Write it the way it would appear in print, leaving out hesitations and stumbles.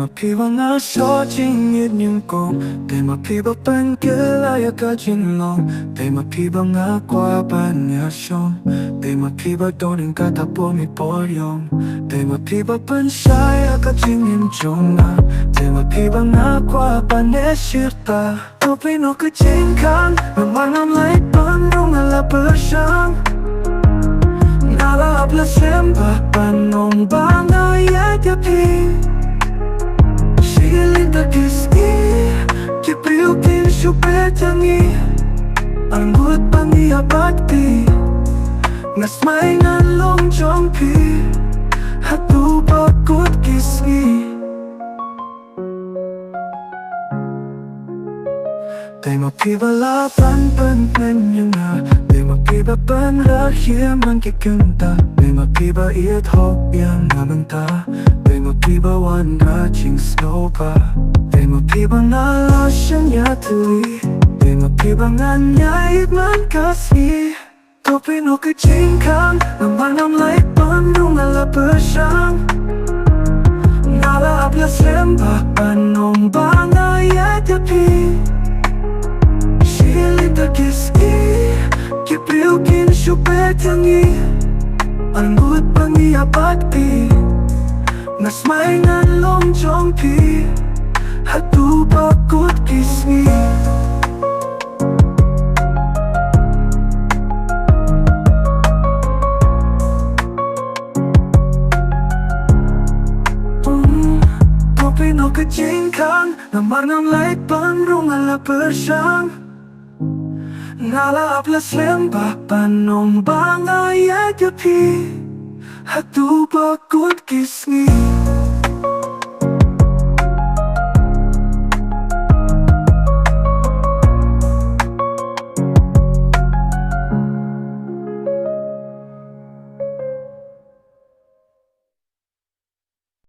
mà khi bằng ngã số chính nhiệt nhưng cùng để mà khi bằng bên kia lại cả chính lòng để mà khi bằng ngã qua bên nhà sông để mà khi bằng đôi đến cả tháp bố mi bó yong để mà khi bằng bên sai cả chính niềm trong na để mà khi bằng ngã qua bên nhà siết ta tôi biết nó cứ chiến kháng mà mang năm lấy bên rung là bờ sáng Nala abla semba panong banga yadyapi Silinda kiski Kipriukin syupetangi Anggut pangi abati Ngasmay ngalong jongpi Hatu bakut kisgi Để mà khi bà la ban bên bên như ngà Để mà khi bà bên ra hiếm mang cái cưng ta Để mà khi bà yết hộp yên ngà bằng ta Để mà khi bà hoàn ra chính snow ba Để mà khi bà ngà lo sân nhà thư lý Để mà khi bà ngàn nhà ít mến cá sĩ Tôi biết nó cứ chính kháng Làm ba năm lấy bắn đúng là bữa sáng Ngà là áp là xem bà bàn nông ba ngà yết ya pi Silinda kiski Kipriukin syupetangi Anggut pangi abati Ngasmay ngalong jongpi Hatu bakut kisgi Tapi no kejingkang Namar ngam lai pangrung ala bersang Nala aplas lembah panong banga yadyapi Hatu bakut kisgi